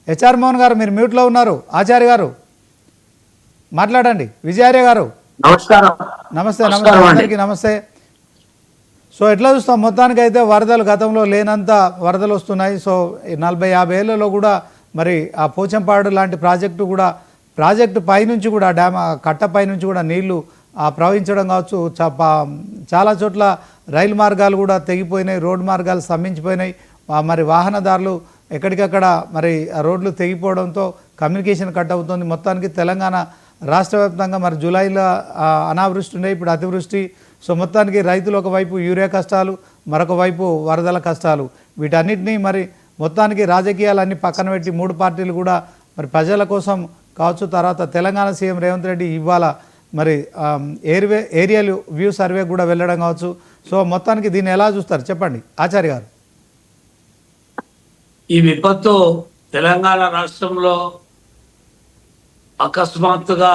HR Mohan గారు మీరు మ్యూట్లో ఉన్నారు. ఆచార్య గారు మాట్లాడండి. విజయార్య గారు నమస్కారం. నమస్తే. నమస్తే అందరికీ నమస్తే. సో ఎట్లా చూస్తాం, మొత్తానికి అయితే వరదలు గతంలో లేనంత వరదలు వస్తున్నాయి. సో 40-50 ఏళ్లలో కూడా మరి ఆ పోచంపాడు లాంటి ప్రాజెక్టు పైనుంచి కూడా డ్యామ్ కట్ట పైనుంచి కూడా నీళ్లు ప్రవహించడం కావచ్చు. చాలా చోట్ల రైలు మార్గాలు కూడా తెగిపోయినాయి, రోడ్డు మార్గాలు స్తంభించిపోయినాయి. మరి వాహనదారులు ఎక్కడికక్కడ మరి రోడ్లు తెగిపోవడంతో కమ్యూనికేషన్ కట్ అవుతుంది. మొత్తానికి తెలంగాణ రాష్ట్ర వ్యాప్తంగా మరి జూలైలో అనావృష్టి ఉన్నాయి, ఇప్పుడు అతివృష్టి. సో మొత్తానికి రైతులు ఒకవైపు యూరియా కష్టాలు, మరొక వైపు వరదల కష్టాలు. వీటన్నిటినీ మరి మొత్తానికి రాజకీయాలన్నీ పక్కన పెట్టి 3 పార్టీలు కూడా మరి ప్రజల కోసం కావచ్చు. తర్వాత తెలంగాణ సీఎం రేవంత్ రెడ్డి ఇవాళ మరి ఏరియల్ వ్యూ సర్వే కూడా వెళ్ళడం కావచ్చు. సో మొత్తానికి దీన్ని ఎలా చూస్తారు చెప్పండి ఆచార్య గారు. ఈ విపత్తు తెలంగాణ రాష్ట్రంలో అకస్మాత్తుగా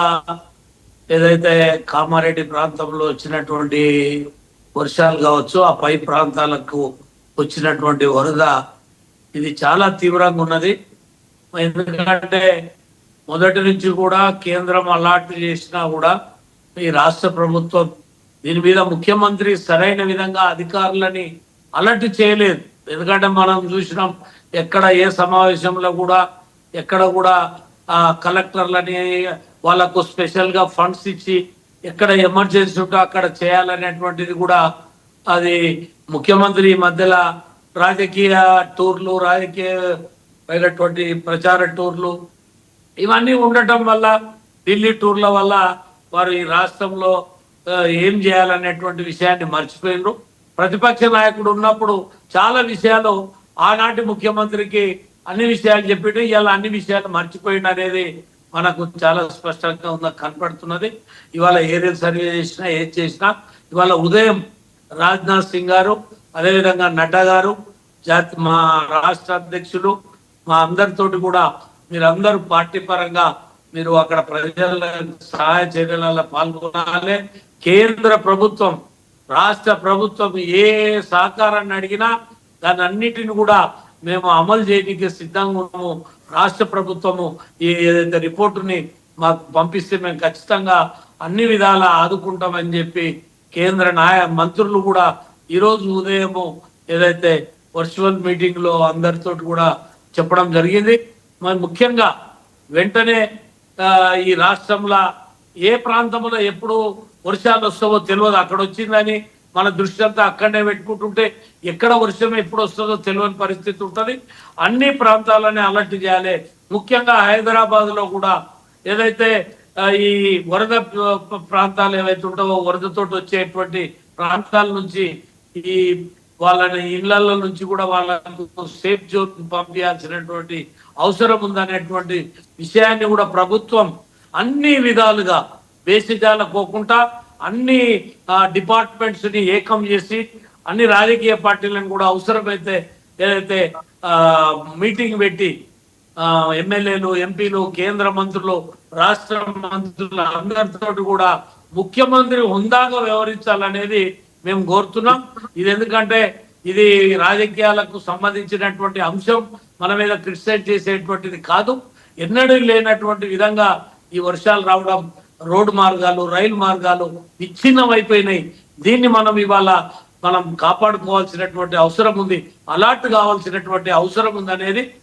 ఏదైతే కామారెడ్డి ప్రాంతంలో వచ్చినటువంటి వర్షాలు కావచ్చు, ఆ పై ప్రాంతాలకు వచ్చినటువంటి వరద, ఇది చాలా తీవ్రంగా ఉన్నది. ఎందుకంటే మొదటి నుంచి కూడా కేంద్రం అలర్ట్ చేసినా కూడా ఈ రాష్ట్ర ప్రభుత్వం దీని మీద ముఖ్యమంత్రి సరైన విధంగా అధికారులని అలర్ట్ చేయలేదు. ఎందుకంటే మనం చూసినాం, ఎక్కడ ఏ సమావేశంలో కూడా ఎక్కడ కూడా కలెక్టర్లని వాళ్ళకు స్పెషల్గా ఫండ్స్ ఇచ్చి ఎక్కడ ఎమర్జెన్సీ ఉంటో అక్కడ చేయాలనేటువంటిది కూడా అది ముఖ్యమంత్రి మధ్యలో రాజకీయ టూర్లు, రాజకీయమైనటువంటి ప్రచార టూర్లు ఇవన్నీ ఉండటం వల్ల, ఢిల్లీ టూర్ల వల్ల వారు ఈ రాష్ట్రంలో ఏం చేయాలనేటువంటి విషయాన్ని మర్చిపోయినారు. ప్రతిపక్ష నాయకుడు ఉన్నప్పుడు చాలా విషయాలు ఆనాటి ముఖ్యమంత్రికి అన్ని విషయాలు చెప్పిండు, ఇవాళ అన్ని విషయాలు మర్చిపోయిండు అనేది మనకు చాలా స్పష్టంగా కనపడుతున్నది. ఇవాళ ఏరియల్ సర్వే చేసినా ఏది చేసినా ఇవాళ ఉదయం రాజ్నాథ్ సింగ్ గారు, అదేవిధంగా నడ్డా గారు, మా రాష్ట్ర అధ్యక్షులు, మా అందరితోటి కూడా మీరందరూ పార్టీ పరంగా మీరు అక్కడ ప్రజల సహాయ చర్యలలో పాల్గొనాలి. కేంద్ర ప్రభుత్వం, రాష్ట్ర ప్రభుత్వం ఏ సహకారాన్ని అడిగినా దాని అన్నిటిని కూడా మేము అమలు చేయడానికి సిద్ధంగా ఉన్నాము. రాష్ట్ర ప్రభుత్వము ఈ ఏదైతే రిపోర్టుని మాకు పంపిస్తే మేము ఖచ్చితంగా అన్ని విధాలా ఆదుకుంటామని చెప్పి కేంద్ర మంత్రులు కూడా ఈరోజు ఉదయము ఏదైతే వర్చువల్ మీటింగ్ లో అందరితో కూడా చెప్పడం జరిగింది. మరి ముఖ్యంగా వెంటనే ఈ రాష్ట్రంలో ఏ ప్రాంతంలో ఎప్పుడు వర్షాలు వస్తావో తెలియదు, అక్కడ వచ్చిందని మన దృష్టి అంతా అక్కడనే పెట్టుకుంటుంటే ఎక్కడ వర్షం ఎప్పుడు వస్తుందో తెలియని పరిస్థితి ఉంటుంది. అన్ని ప్రాంతాలని అలర్ట్ చేయాలి. ముఖ్యంగా హైదరాబాద్ లో కూడా ఏదైతే ఈ వరద ప్రాంతాలు ఏవైతే ఉంటావో, వరదతోటి వచ్చేటువంటి ప్రాంతాల నుంచి ఈ వాళ్ళని ఇళ్లలో నుంచి కూడా వాళ్ళకు సేఫ్ జోన్ పంపించాల్సినటువంటి అవసరం ఉందనేటువంటి విషయాన్ని కూడా ప్రభుత్వం అన్ని విధాలుగా బేసిజాలకోకుండా అన్ని డిపార్ట్మెంట్స్ ని ఏకం చేసి అన్ని రాజకీయ పార్టీలను కూడా అవసరమైతే ఏదైతే మీటింగ్ పెట్టి ఎమ్మెల్యేలు, ఎంపీలు, కేంద్ర మంత్రులు, రాష్ట్ర మంత్రులు అందరితో కూడా ముఖ్యమంత్రి హుందాగా వ్యవహరించాలనేది మేము కోరుతున్నాం. ఇది ఎందుకంటే ఇది రాజకీయాలకు సంబంధించినటువంటి అంశం, మన మీద క్రిటిసైజ్ చేసేటువంటిది కాదు. ఎన్నడూ లేనటువంటి విధంగా ఈ వర్షాలు రావడం, రోడ్డు మార్గాలు, రైలు మార్గాలు విచ్ఛిన్నమైపోయినాయి. దీన్ని ఇవాళ మనం కాపాడుకోవాల్సినటువంటి అవసరం ఉంది, అలర్ట్ కావాల్సినటువంటి అవసరం ఉంది అనేది